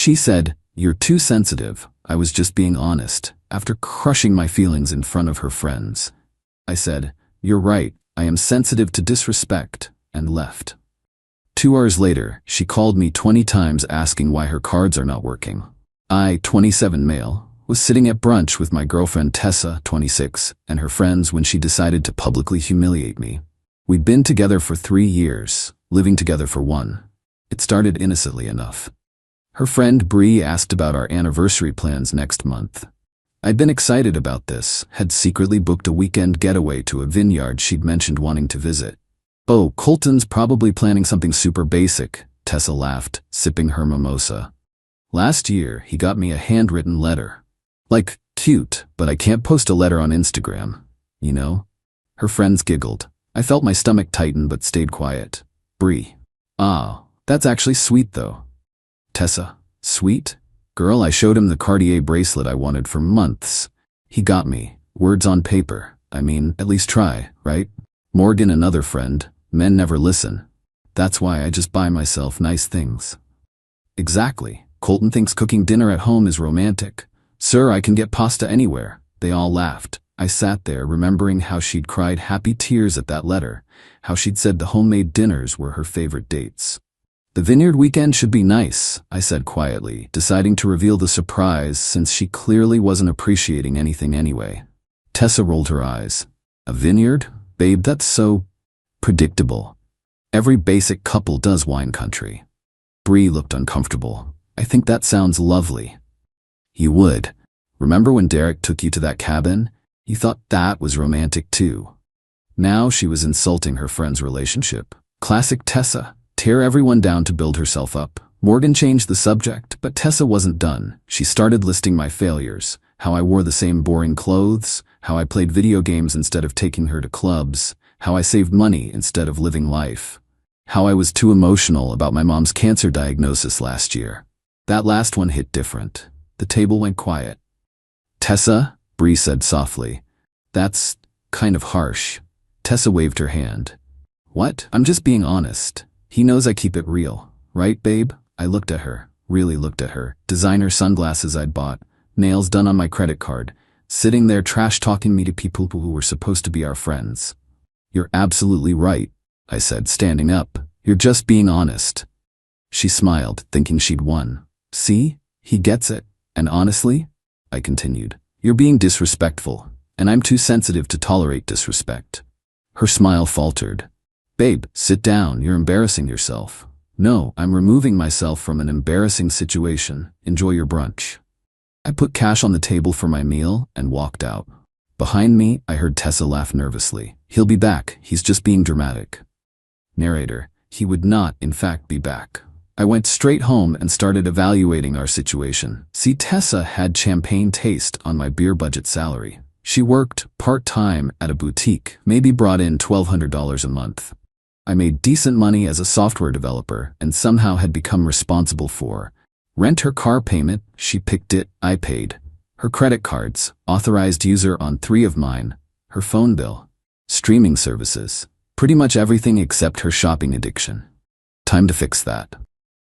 She said, "You're too sensitive." I was just being honest, after crushing my feelings in front of her friends. I said, "You're right, I am sensitive to disrespect," and left. 2 hours later, she called me 20 times asking why her cards are not working. I, 27 male, was sitting at brunch with my girlfriend Tessa, 26, and her friends when she decided to publicly humiliate me. We'd been together for 3 years, living together for 1. It started innocently enough. Her friend Bree asked about our anniversary plans next month. I'd been excited about this, had secretly booked a weekend getaway to a vineyard she'd mentioned wanting to visit. "Oh, Colton's probably planning something super basic," Tessa laughed, sipping her mimosa. "Last year, he got me a handwritten letter. Like, cute, but I can't post a letter on Instagram, you know?" Her friends giggled. I felt my stomach tighten but stayed quiet. Bree: "Ah, that's actually sweet though." Tessa: "Sweet? Girl, I showed him the Cartier bracelet I wanted for months. He got me. Words on paper. I mean, at least try, right?" Morgan, another friend: "Men never listen. That's why I just buy myself nice things." "Exactly. Colton thinks cooking dinner at home is romantic. Sir, I can get pasta anywhere." They all laughed. I sat there remembering how she'd cried happy tears at that letter, how she'd said the homemade dinners were her favorite dates. "The vineyard weekend should be nice," I said quietly, deciding to reveal the surprise since she clearly wasn't appreciating anything anyway. Tessa rolled her eyes. "A vineyard? Babe, that's so predictable. Every basic couple does wine country." Bree looked uncomfortable. "I think that sounds lovely." "You would. Remember when Derek took you to that cabin? You thought that was romantic too." Now she was insulting her friend's relationship. Classic Tessa. Tear everyone down to build herself up. Morgan changed the subject, but Tessa wasn't done. She started listing my failures. How I wore the same boring clothes, how I played video games instead of taking her to clubs, how I saved money instead of living life, how I was too emotional about my mom's cancer diagnosis last year. That last one hit different. The table went quiet. "Tessa," Bree said softly. "That's kind of harsh." Tessa waved her hand. "What? I'm just being honest. He knows I keep it real. Right, babe?" I looked at her, really looked at her. Designer sunglasses I'd bought, nails done on my credit card, sitting there trash-talking me to people who were supposed to be our friends. "You're absolutely right," I said, standing up. "You're just being honest." She smiled, thinking she'd won. "See? He gets it. And honestly," I continued, "you're being disrespectful, and I'm too sensitive to tolerate disrespect." Her smile faltered. "Babe, sit down, you're embarrassing yourself." "No, I'm removing myself from an embarrassing situation. Enjoy your brunch." I put cash on the table for my meal and walked out. Behind me, I heard Tessa laugh nervously. "He'll be back, he's just being dramatic." Narrator: He would not, in fact, be back. I went straight home and started evaluating our situation. See, Tessa had champagne taste on my beer budget salary. She worked part-time at a boutique, maybe brought in $1,200 a month. I made decent money as a software developer and somehow had become responsible for rent. Her car payment, she picked it, I paid. Her credit cards, authorized user on 3 of mine. Her phone bill, streaming services, pretty much everything except her shopping addiction. Time to fix that.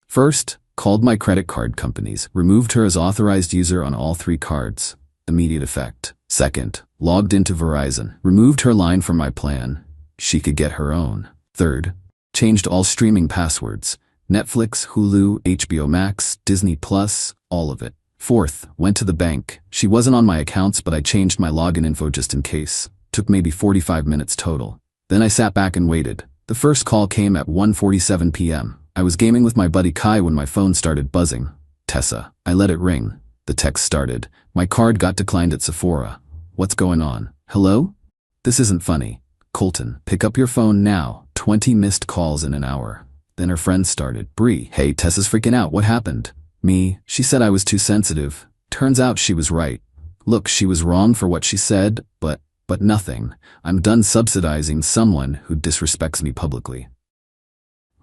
First, called my credit card companies, removed her as authorized user on all 3 cards. Immediate effect. Second, logged into Verizon, removed her line from my plan. She could get her own. Third, changed all streaming passwords. Netflix, Hulu, HBO Max, Disney Plus, all of it. Fourth, went to the bank. She wasn't on my accounts, but I changed my login info just in case. Took maybe 45 minutes total. Then I sat back and waited. The first call came at 1:47 p.m. I was gaming with my buddy Kai when my phone started buzzing. "Tessa." I let it ring. The text started. "My card got declined at Sephora. What's going on? Hello? This isn't funny. Colton, pick up your phone now. 20 missed calls in an hour." Then her friend started. "Bree, hey, Tessa's freaking out. What happened?" Me. "She said I was too sensitive." Turns out she was right. Look, she was wrong for what she said, but nothing. I'm done subsidizing someone who disrespects me publicly.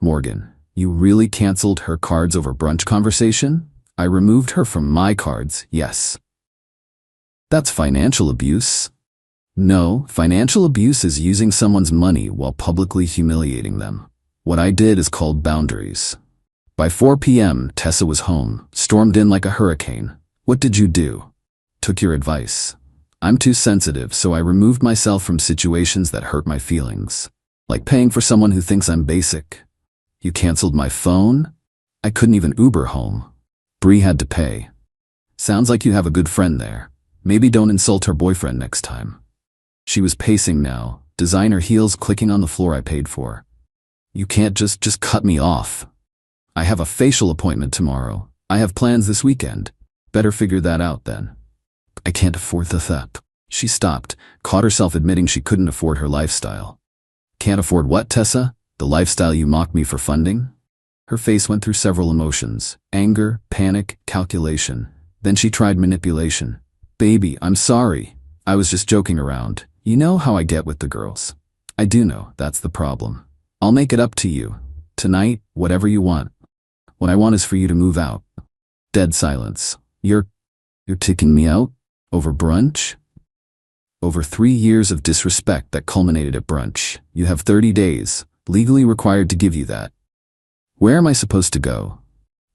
Morgan: You really canceled her cards over brunch conversation? I removed her from my cards, yes. That's financial abuse. No, financial abuse is using someone's money while publicly humiliating them. What I did is called boundaries. By 4 p.m., Tessa was home, stormed in like a hurricane. What did you do? Took your advice. I'm too sensitive, so I removed myself from situations that hurt my feelings. Like paying for someone who thinks I'm basic. You canceled my phone? I couldn't even Uber home. Bree had to pay. Sounds like you have a good friend there. Maybe don't insult her boyfriend next time. She was pacing now, designer heels clicking on the floor I paid for. You can't just cut me off. I have a facial appointment tomorrow. I have plans this weekend. Better figure that out then. I can't afford that. She stopped, caught herself admitting she couldn't afford her lifestyle. Can't afford what, Tessa? The lifestyle you mocked me for funding? Her face went through several emotions: anger, panic, calculation. Then she tried manipulation. Baby, I'm sorry. I was just joking around. You know how I get with the girls. I do know, that's the problem. I'll make it up to you. Tonight, whatever you want. What I want is for you to move out. Dead silence. You're taking me out? Over brunch? Over 3 years of disrespect that culminated at brunch. You have 30 days, legally required to give you that. Where am I supposed to go?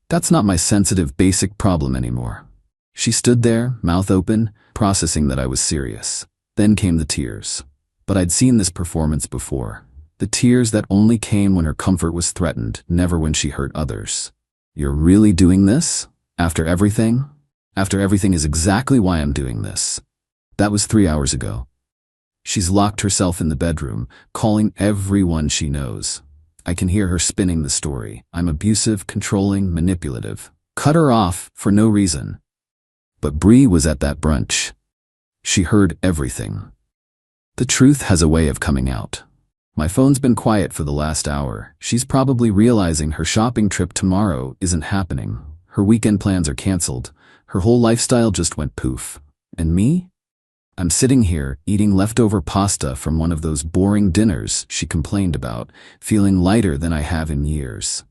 That's not my sensitive, basic problem anymore. She stood there, mouth open, processing that I was serious. Then came the tears. But I'd seen this performance before. The tears that only came when her comfort was threatened, never when she hurt others. You're really doing this? After everything? After everything is exactly why I'm doing this. That was 3 hours ago. She's locked herself in the bedroom, calling everyone she knows. I can hear her spinning the story. I'm abusive, controlling, manipulative. Cut her off for no reason. But Bree was at that brunch. She heard everything. The truth has a way of coming out. My phone's been quiet for the last hour. She's probably realizing her shopping trip tomorrow isn't happening. Her weekend plans are canceled. Her whole lifestyle just went poof. And me? I'm sitting here, eating leftover pasta from one of those boring dinners she complained about, feeling lighter than I have in years.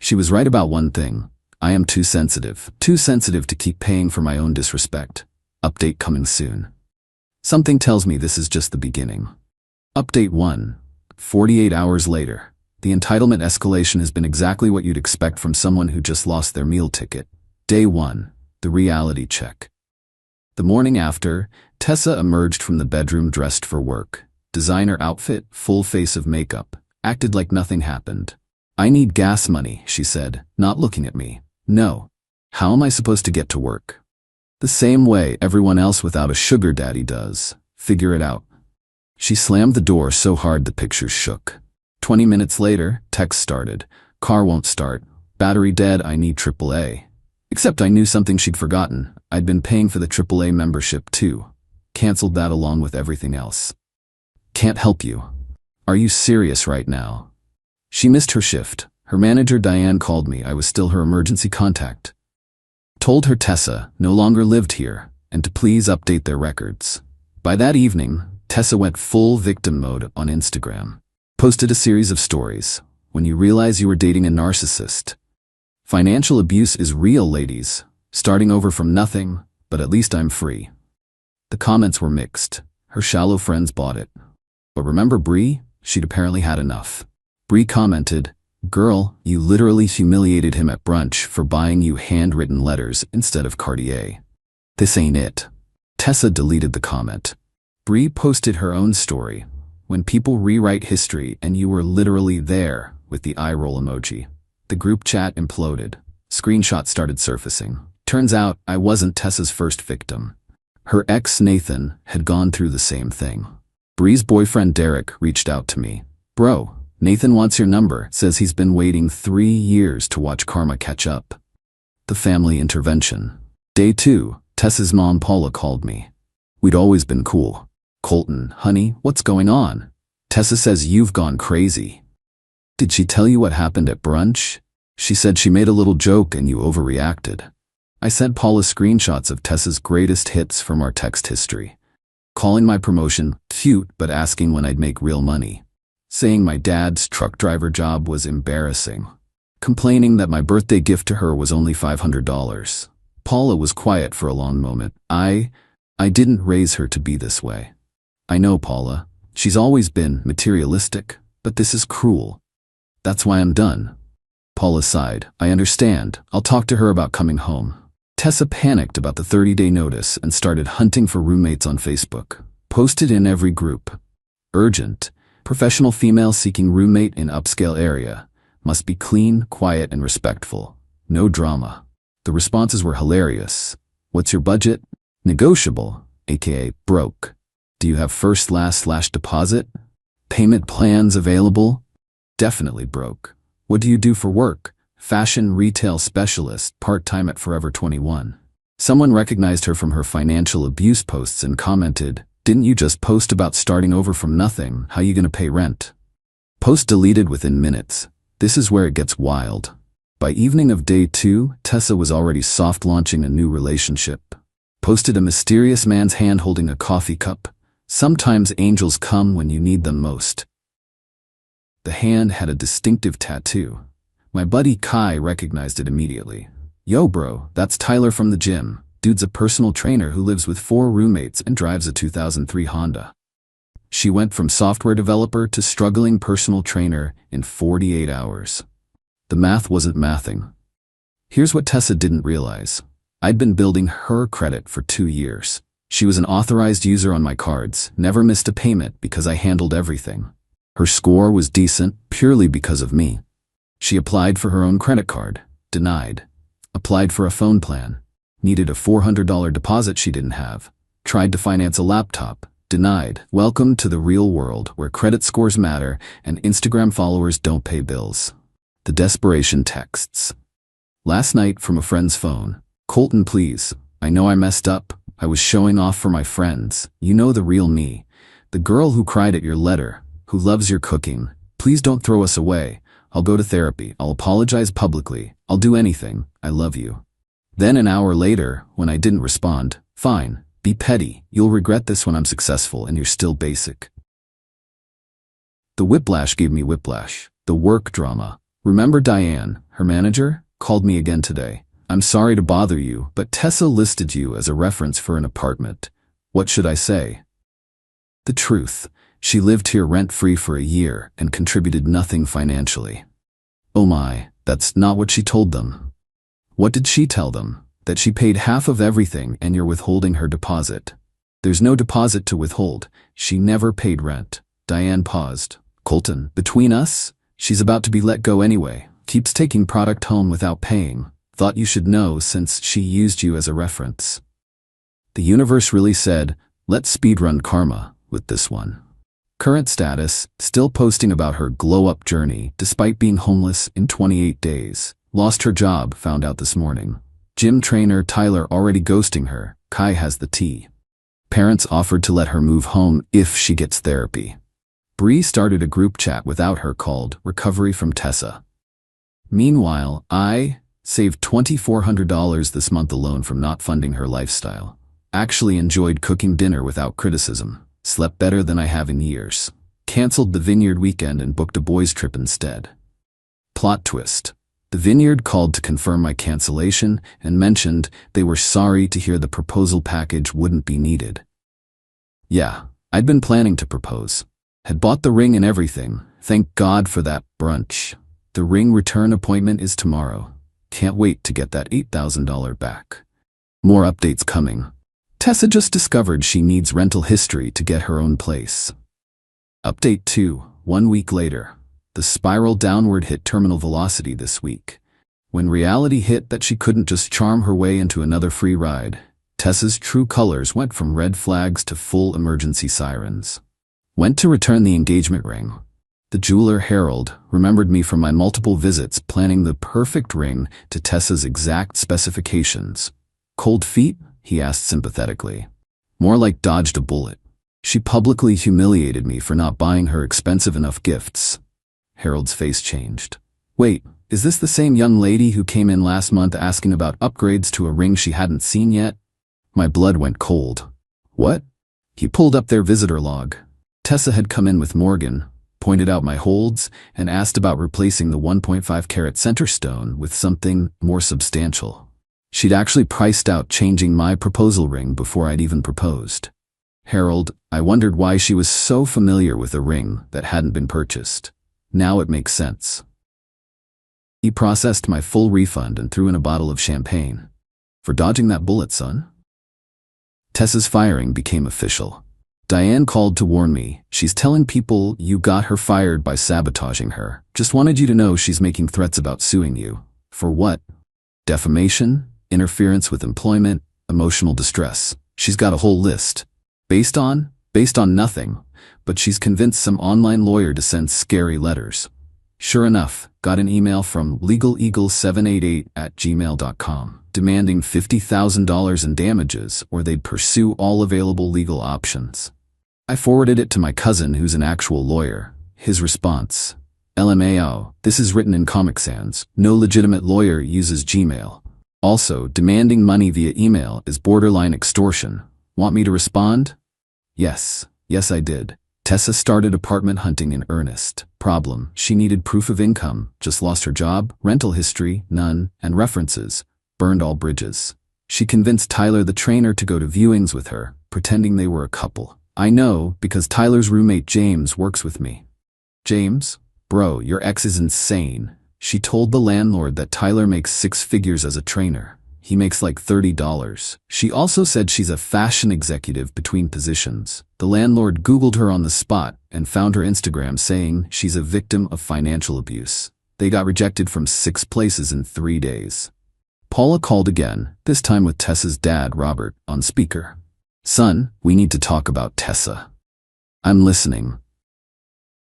She was right about one thing. I am too sensitive to keep paying for my own disrespect. Update coming soon. Something tells me this is just the beginning. Update 1. 48 hours later. The entitlement escalation has been exactly what you'd expect from someone who just lost their meal ticket. Day 1. The reality check. The morning after, Tessa emerged from the bedroom dressed for work. Designer outfit, full face of makeup. Acted like nothing happened. I need gas money, she said, not looking at me. No. How am I supposed to get to work? The same way everyone else without a sugar daddy does. Figure it out. She slammed the door so hard the pictures shook. 20 minutes later, text started. Car won't start. Battery dead, I need AAA. Except I knew something she'd forgotten. I'd been paying for the AAA membership too. Canceled that along with everything else. Can't help you. Are you serious right now? She missed her shift. Her manager Diane called me. I was still her emergency contact. Told her Tessa no longer lived here and to please update their records. By that evening, Tessa went full victim mode on Instagram. Posted a series of stories. When you realize you were dating a narcissist. Financial abuse is real, ladies. Starting over from nothing, but at least I'm free. The comments were mixed. Her shallow friends bought it. But remember Bree? She'd apparently had enough. Bree commented, "Girl, you literally humiliated him at brunch for buying you handwritten letters instead of Cartier. This ain't it." Tessa deleted the comment. Bree posted her own story. When people rewrite history and you were literally there, with the eye roll emoji. The group chat imploded. Screenshots started surfacing. Turns out I wasn't Tessa's first victim. Her ex, Nathan, had gone through the same thing. Bree's boyfriend, Derek, reached out to me. "Bro, Nathan wants your number, says he's been waiting 3 years to watch karma catch up." The family intervention. Day 2, Tessa's mom, Paula, called me. We'd always been cool. "Colton, honey, what's going on? Tessa says you've gone crazy." "Did she tell you what happened at brunch?" "She said she made a little joke and you overreacted." I sent Paula screenshots of Tessa's greatest hits from our text history. Calling my promotion cute but asking when I'd make real money. Saying my dad's truck driver job was embarrassing. Complaining that my birthday gift to her was only $500. Paula was quiet for a long moment. I didn't raise her to be this way. I know Paula. She's always been materialistic, but this is cruel. That's why I'm done. Paula sighed. I understand. I'll talk to her about coming home. Tessa panicked about the 30-day notice and started hunting for roommates on Facebook. Posted in every group. Urgent. Professional female seeking roommate in upscale area. Must be clean, quiet, and respectful. No drama. The responses were hilarious. What's your budget? Negotiable, aka broke. Do you have first, last / deposit? Payment plans available? Definitely broke. What do you do for work? Fashion retail specialist, part-time at Forever 21. Someone recognized her from her financial abuse posts and commented, "Didn't you just post about starting over from nothing? How you gonna pay rent?" Post deleted within minutes. This is where it gets wild. By evening of day 2, Tessa was already soft launching a new relationship. Posted a mysterious man's hand holding a coffee cup. Sometimes angels come when you need them most. The hand had a distinctive tattoo. My buddy Kai recognized it immediately. Yo bro, that's Tyler from the gym. Dude's a personal trainer who lives with 4 roommates and drives a 2003 Honda. She went from software developer to struggling personal trainer in 48 hours. The math wasn't mathing. Here's what Tessa didn't realize. I'd been building her credit for 2 years. She was an authorized user on my cards, never missed a payment because I handled everything. Her score was decent purely because of me. She applied for her own credit card, denied. Applied for a phone plan, needed a $400 deposit she didn't have. Tried to finance a laptop, denied. Welcome to the real world where credit scores matter and Instagram followers don't pay bills. The desperation texts. Last night from a friend's phone. Colton, please. I know I messed up. I was showing off for my friends. You know the real me. The girl who cried at your letter, who loves your cooking. Please don't throw us away. I'll go to therapy. I'll apologize publicly. I'll do anything. I love you. Then an hour later, when I didn't respond, fine, be petty. You'll regret this when I'm successful and you're still basic. The whiplash gave me whiplash. The work drama. Remember Diane, her manager, called me again today. I'm sorry to bother you, but Tessa listed you as a reference for an apartment. What should I say? The truth. She lived here rent-free for a year and contributed nothing financially. Oh my, that's not what she told them. What did she tell them? That she paid half of everything and you're withholding her deposit. There's no deposit to withhold. She never paid rent. Diane paused. Colton, between us? She's about to be let go anyway. Keeps taking product home without paying. Thought you should know since she used you as a reference. The universe really said, let's speedrun karma with this one. Current status, still posting about her glow-up journey despite being homeless in 28 days. Lost her job, found out this morning. Gym trainer Tyler already ghosting her. Kai has the tea. Parents offered to let her move home if she gets therapy. Bree started a group chat without her called Recovery from Tessa. Meanwhile, I saved $2,400 this month alone from not funding her lifestyle. Actually enjoyed cooking dinner without criticism. Slept better than I have in years. Cancelled the Vineyard weekend and booked a boys' trip instead. Plot twist. The Vineyard called to confirm my cancellation and mentioned they were sorry to hear the proposal package wouldn't be needed. Yeah, I'd been planning to propose. Had bought the ring and everything. Thank God for that brunch. The ring return appointment is tomorrow. Can't wait to get that $8,000 back. More updates coming. Tessa just discovered she needs rental history to get her own place. Update 2, 1 week later. The spiral downward hit terminal velocity this week. When reality hit that she couldn't just charm her way into another free ride, Tessa's true colors went from red flags to full emergency sirens. Went to return the engagement ring. The jeweler Harold remembered me from my multiple visits planning the perfect ring to Tessa's exact specifications. Cold feet? He asked sympathetically. More like dodged a bullet. She publicly humiliated me for not buying her expensive enough gifts. Harold's face changed. Wait, is this the same young lady who came in last month asking about upgrades to a ring she hadn't seen yet? My blood went cold. What? He pulled up their visitor log. Tessa had come in with Morgan, pointed out my holds, and asked about replacing the 1.5 carat center stone with something more substantial. She'd actually priced out changing my proposal ring before I'd even proposed. Harold, I wondered why she was so familiar with a ring that hadn't been purchased. Now it makes sense. He processed my full refund and threw in a bottle of champagne. For dodging that bullet, son? Tessa's firing became official. Diane called to warn me. She's telling people you got her fired by sabotaging her. Just wanted you to know she's making threats about suing you. For what? Defamation, interference with employment, emotional distress. She's got a whole list. Based on nothing, but she's convinced some online lawyer to send scary letters. Sure enough, got an email from legaleagle788@gmail.com demanding $50,000 in damages or they'd pursue all available legal options. I forwarded it to my cousin who's an actual lawyer. His response: LMAO, this is written in Comic Sans. No legitimate lawyer uses Gmail. Also, demanding money via email is borderline extortion. Want me to respond? Yes I did. Tessa started apartment hunting in earnest. Problem: she needed proof of income, just lost her job, rental history, none, and references. Burned all bridges. She convinced Tyler the trainer to go to viewings with her, pretending they were a couple. I know, because Tyler's roommate James works with me. James? Bro, your ex is insane. She told the landlord that Tyler makes 6 figures as a trainer. He makes like $30. She also said she's a fashion executive between positions. The landlord Googled her on the spot and found her Instagram saying she's a victim of financial abuse. They got rejected from 6 places in 3 days. Paula called again, this time with Tessa's dad, Robert, on speaker. Son, we need to talk about Tessa. I'm listening.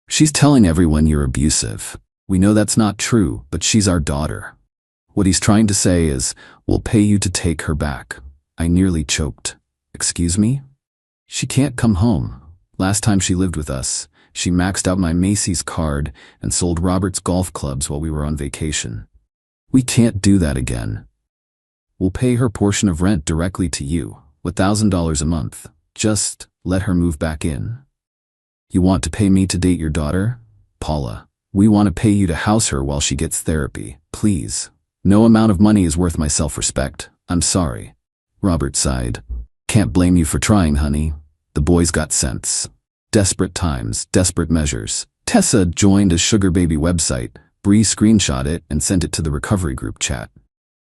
She's telling everyone you're abusive. We know that's not true, but she's our daughter. What he's trying to say is, we'll pay you to take her back. I nearly choked. Excuse me? She can't come home. Last time she lived with us, she maxed out my Macy's card and sold Robert's golf clubs while we were on vacation. We can't do that again. We'll pay her portion of rent directly to you, $1,000 a month. Just let her move back in. You want to pay me to date your daughter? Paula, we want to pay you to house her while she gets therapy, please. No amount of money is worth my self-respect. I'm sorry. Robert sighed. Can't blame you for trying, honey. The boy's got sense. Desperate times, desperate measures. Tessa joined a sugar baby website. Bree screenshot it and sent it to the recovery group chat.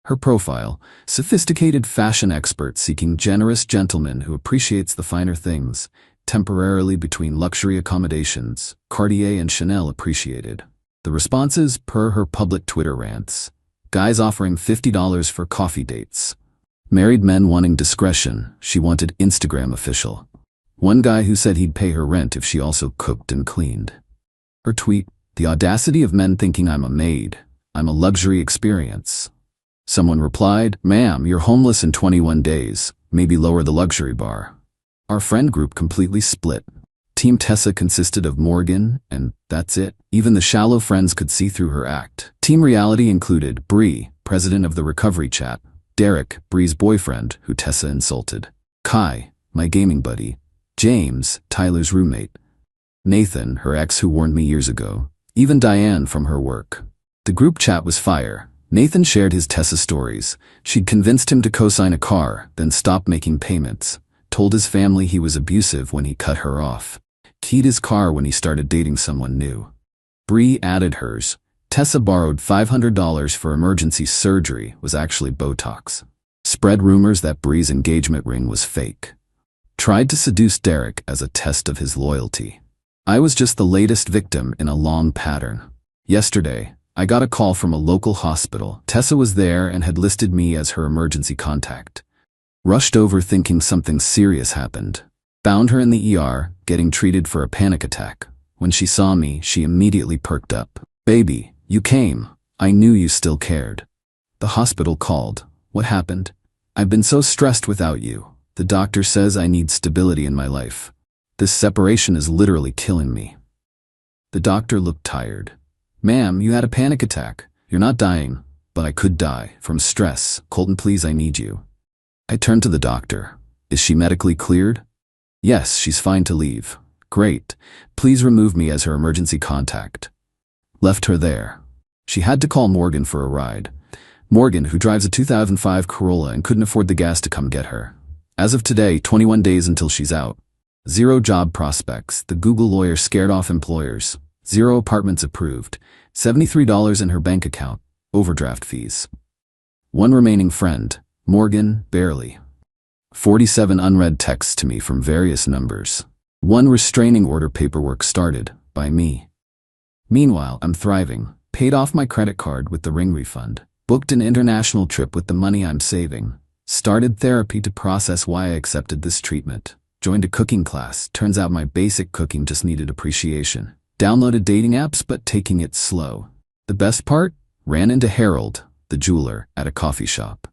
Her profile: sophisticated fashion expert seeking generous gentleman who appreciates the finer things, temporarily between luxury accommodations, Cartier and Chanel appreciated. The responses per her public Twitter rants. Guys offering $50 for coffee dates. Married men wanting discretion. She wanted Instagram official. One guy who said he'd pay her rent if she also cooked and cleaned. Her tweet: the audacity of men thinking I'm a maid. I'm a luxury experience. Someone replied, ma'am, you're homeless in 21 days. Maybe lower the luxury bar. Our friend group completely split. Team Tessa consisted of Morgan, and that's it. Even the shallow friends could see through her act. Team Reality included Bree, president of the recovery chat, Derek, Bree's boyfriend, who Tessa insulted, Kai, my gaming buddy, James, Tyler's roommate, Nathan, her ex who warned me years ago, even Diane from her work. The group chat was fire. Nathan shared his Tessa stories. She'd convinced him to co-sign a car, then stop making payments. Told his family he was abusive when he cut her off. Keyed his car when he started dating someone new. Bree added hers. Tessa borrowed $500 for emergency surgery, was actually Botox. Spread rumors that Bree's engagement ring was fake. Tried to seduce Derek as a test of his loyalty. I was just the latest victim in a long pattern. Yesterday, I got a call from a local hospital. Tessa was there and had listed me as her emergency contact. Rushed over thinking something serious happened. Found her in the ER, getting treated for a panic attack. When she saw me, she immediately perked up. Baby, you came. I knew you still cared. The hospital called. What happened? I've been so stressed without you. The doctor says I need stability in my life. This separation is literally killing me. The doctor looked tired. Ma'am, you had a panic attack. You're not dying, but I could die from stress. Colton, please, I need you. I turned to the doctor. Is she medically cleared? Yes, she's fine to leave. Great. Please remove me as her emergency contact. Left her there. She had to call Morgan for a ride. Morgan, who drives a 2005 Corolla and couldn't afford the gas to come get her. As of today, 21 days until she's out. 0 job prospects. The Google lawyer scared off employers. 0 apartments approved. $73 in her bank account. overdraft fees. One remaining friend, Morgan, barely. 47 unread texts to me from various numbers. One restraining order paperwork started, by me. Meanwhile, I'm thriving, paid off my credit card with the ring refund, booked an international trip with the money I'm saving, started therapy to process why I accepted this treatment, joined a cooking class, turns out my basic cooking just needed appreciation, downloaded dating apps but taking it slow. The best part? Ran into Harold, the jeweler, at a coffee shop.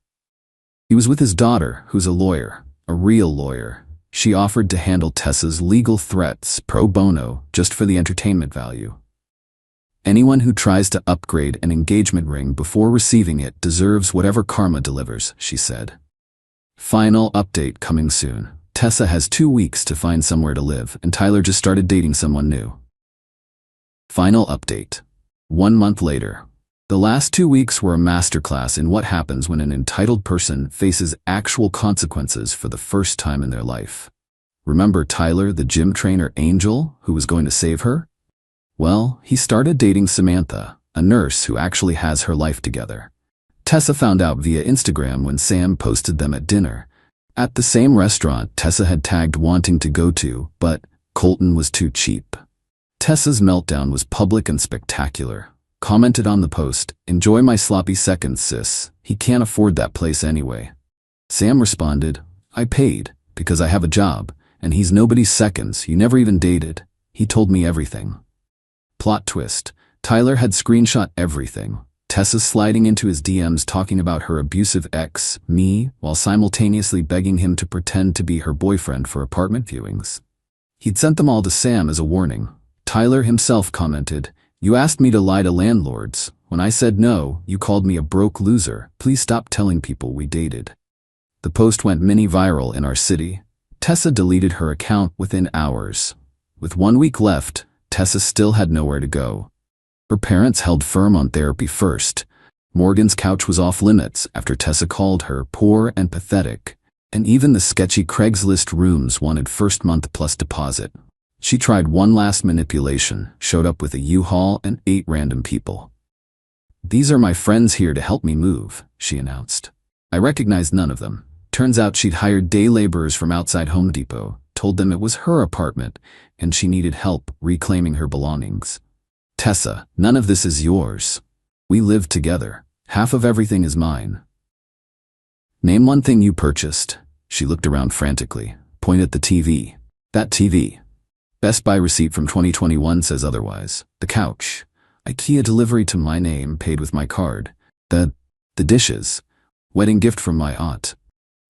He was with his daughter, who's a lawyer, a real lawyer. She offered to handle Tessa's legal threats pro bono just for the entertainment value. Anyone who tries to upgrade an engagement ring before receiving it deserves whatever karma delivers, she said. Final update coming soon. Tessa has 2 weeks to find somewhere to live, and Tyler just started dating someone new. Final update. 1 month later. The last 2 weeks were a masterclass in what happens when an entitled person faces actual consequences for the first time in their life. Remember Tyler, the gym trainer angel, who was going to save her? Well, he started dating Samantha, a nurse who actually has her life together. Tessa found out via Instagram when Sam posted them at dinner. At the same restaurant Tessa had tagged wanting to go to, but Colton was too cheap. Tessa's meltdown was public and spectacular. Commented on the post, "Enjoy my sloppy seconds, sis. He can't afford that place anyway." Sam responded, "I paid, because I have a job, and he's nobody's seconds, you never even dated. He told me everything." Plot twist. Tyler had screenshot everything. Tessa sliding into his DMs talking about her abusive ex, me, while simultaneously begging him to pretend to be her boyfriend for apartment viewings. He'd sent them all to Sam as a warning. Tyler himself commented, "You asked me to lie to landlords. When I said no, you called me a broke loser. Please stop telling people we dated." The post went mini viral in our city. Tessa deleted her account within hours. With 1 week left, Tessa still had nowhere to go. Her parents held firm on therapy first. Morgan's couch was off limits after Tessa called her poor and pathetic, and even the sketchy Craigslist rooms wanted first month plus deposit. She tried one last manipulation, showed up with a U-Haul and 8 random people. "These are my friends here to help me move," she announced. I recognized none of them. Turns out she'd hired day laborers from outside Home Depot, told them it was her apartment, and she needed help reclaiming her belongings. "Tessa, none of this is yours. We live together. Half of everything is mine." "Name one thing you purchased." She looked around frantically, pointed at the TV. "That TV. Best Buy receipt from 2021 says otherwise. The couch. IKEA delivery to my name paid with my card. The dishes. Wedding gift from my aunt."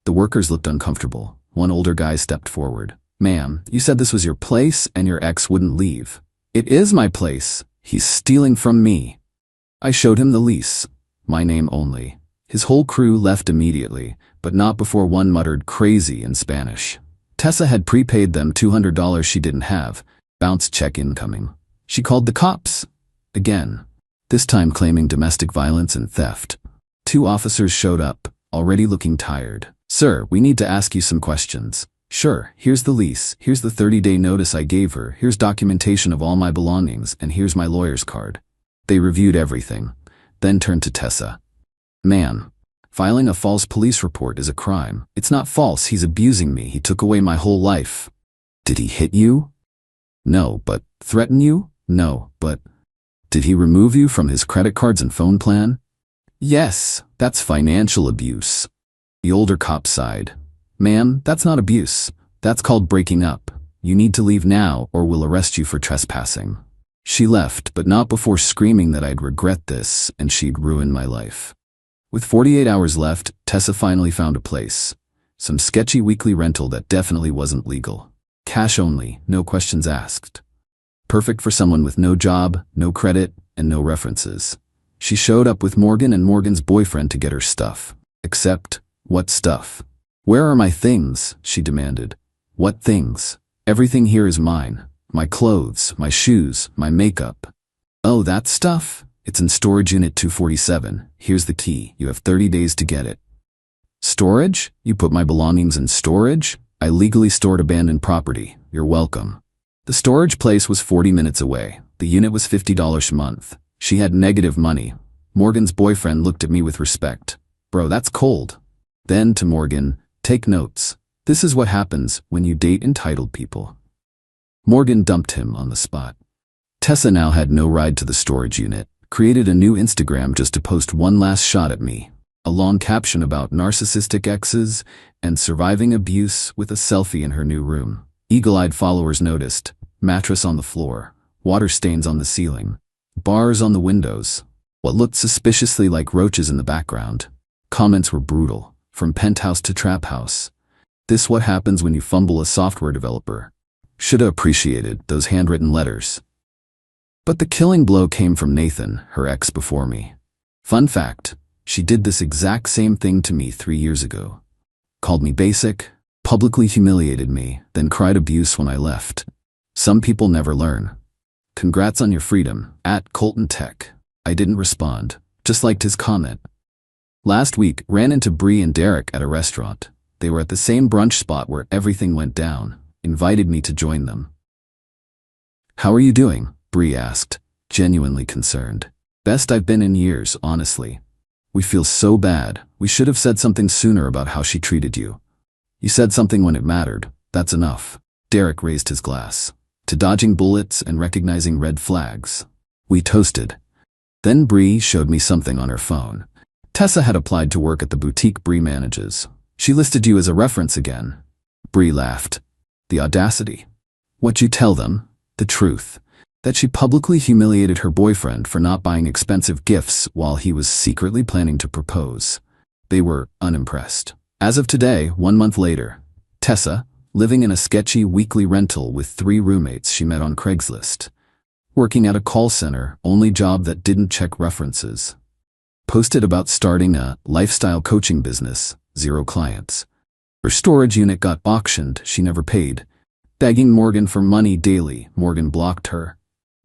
The workers looked uncomfortable. One older guy stepped forward. "Ma'am, you said this was your place and your ex wouldn't leave." "It is my place. He's stealing from me." I showed him the lease. My name only. His whole crew left immediately, but not before one muttered crazy in Spanish. Tessa had prepaid them $200 she didn't have. Bounce check incoming. She called the cops. Again. This time claiming domestic violence and theft. 2 officers showed up, already looking tired. "Sir, we need to ask you some questions." "Sure, here's the lease, here's the 30-day notice I gave her, here's documentation of all my belongings, and here's my lawyer's card." They reviewed everything, then turned to Tessa. "Ma'am, filing a false police report is a crime. It's not false, he's abusing me, he took away my whole life." "Did he hit you?" "No, but..." "Threaten you?" "No, but..." "Did he remove you from his credit cards and phone plan?" "Yes, that's financial abuse." The older cop sighed. "Ma'am, that's not abuse. That's called breaking up. You need to leave now or we'll arrest you for trespassing." She left, but not before screaming that I'd regret this and she'd ruin my life. With 48 hours left, Tessa finally found a place. Some sketchy weekly rental that definitely wasn't legal. Cash only, no questions asked. Perfect for someone with no job, no credit, and no references. She showed up with Morgan and Morgan's boyfriend to get her stuff. Except, what stuff? "Where are my things?" she demanded. "What things? Everything here is mine. My clothes, my shoes, my makeup." "Oh, that stuff? It's in storage unit 247. Here's the key. You have 30 days to get it." "Storage? You put my belongings in storage? I legally stored abandoned property. You're welcome." The storage place was 40 minutes away. The unit was $50 a month. She had negative money. Morgan's boyfriend looked at me with respect. Bro, that's cold. Then to Morgan, take notes. This is what happens when you date entitled people. Morgan dumped him on the spot. Tessa now had no ride to the storage unit, created a new Instagram just to post one last shot at me. A long caption about narcissistic exes and surviving abuse with a selfie in her new room. Eagle-eyed followers noticed, mattress on the floor, water stains on the ceiling, bars on the windows, what looked suspiciously like roaches in the background. Comments were brutal, from penthouse to trap house. This what happens when you fumble a software developer. Shoulda appreciated those handwritten letters. But the killing blow came from Nathan, her ex before me. Fun fact, she did this exact same thing to me 3 years ago. Called me basic, publicly humiliated me, then cried abuse when I left. Some people never learn. Congrats on your freedom, @ColtonTech. I didn't respond, just liked his comment. Last week, ran into Bree and Derek at a restaurant. They were at the same brunch spot where everything went down, invited me to join them. How are you doing? Bree asked, genuinely concerned. Best I've been in years, honestly. We feel so bad. We should have said something sooner about how she treated you. You said something when it mattered. That's enough. Derek raised his glass. To dodging bullets and recognizing red flags. We toasted. Then Bree showed me something on her phone. Tessa had applied to work at the boutique Bree manages. She listed you as a reference again. Bree laughed. The audacity. What'd you tell them? The truth. That she publicly humiliated her boyfriend for not buying expensive gifts while he was secretly planning to propose. They were unimpressed. As of today, 1 month later, Tessa, living in a sketchy weekly rental with 3 roommates she met on Craigslist. Working at a call center, only job that didn't check references. Posted about starting a lifestyle coaching business, 0 clients. Her storage unit got auctioned, she never paid. Begging Morgan for money daily, Morgan blocked her.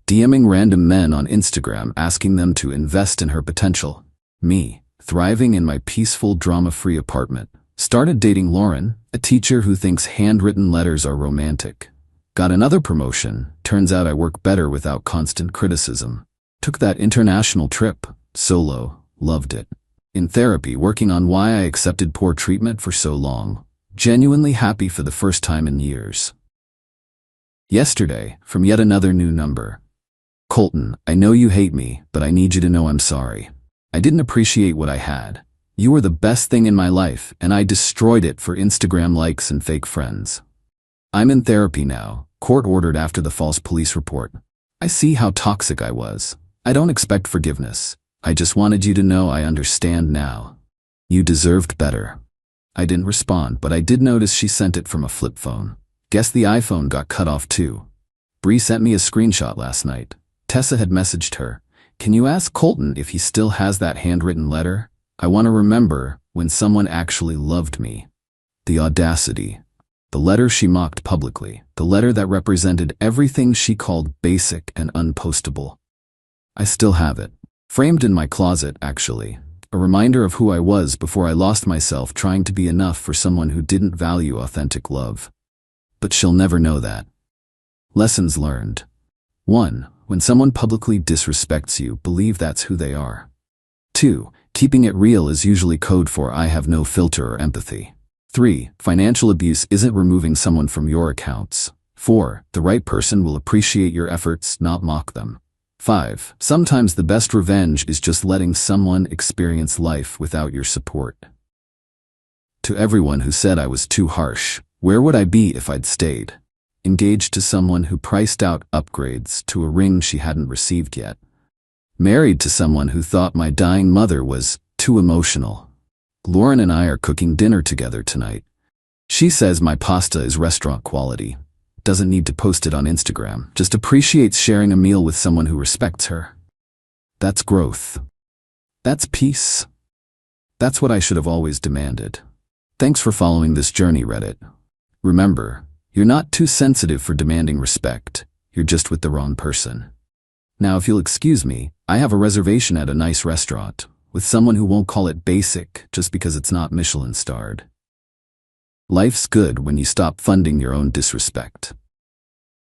DMing random men on Instagram asking them to invest in her potential. Me, thriving in my peaceful drama-free apartment. Started dating Lauren, a teacher who thinks handwritten letters are romantic. Got another promotion, turns out I work better without constant criticism. Took that international trip, solo, loved it. In therapy, working on why I accepted poor treatment for so long. Genuinely happy for the first time in years. Yesterday, from yet another new number. Colton, I know you hate me, but I need you to know I'm sorry. I didn't appreciate what I had. You were the best thing in my life, and I destroyed it for Instagram likes and fake friends. I'm in therapy now, court-ordered after the false police report. I see how toxic I was. I don't expect forgiveness. I just wanted you to know I understand now. You deserved better. I didn't respond, but I did notice she sent it from a flip phone. Guess the iPhone got cut off too. Bree sent me a screenshot last night. Tessa had messaged her. Can you ask Colton if he still has that handwritten letter? I want to remember when someone actually loved me. The audacity. The letter she mocked publicly. The letter that represented everything she called basic and unpostable. I still have it. Framed in my closet, actually. A reminder of who I was before I lost myself trying to be enough for someone who didn't value authentic love. But she'll never know that. Lessons learned. 1. When someone publicly disrespects you, believe that's who they are. 2. Keeping it real is usually code for I have no filter or empathy. 3. Financial abuse isn't removing someone from your accounts. 4. The right person will appreciate your efforts, not mock them. 5. Sometimes the best revenge is just letting someone experience life without your support. To everyone who said I was too harsh, where would I be if I'd stayed? Engaged to someone who priced out upgrades to a ring she hadn't received yet. Married to someone who thought my dying mother was too emotional. Lauren and I are cooking dinner together tonight. She says my pasta is restaurant quality. Doesn't need to post it on Instagram, just appreciates sharing a meal with someone who respects her. That's growth. That's peace. That's what I should have always demanded. Thanks for following this journey, Reddit. Remember, you're not too sensitive for demanding respect. You're just with the wrong person. Now, if you'll excuse me, I have a reservation at a nice restaurant with someone who won't call it basic just because it's not Michelin starred. Life's good when you stop funding your own disrespect.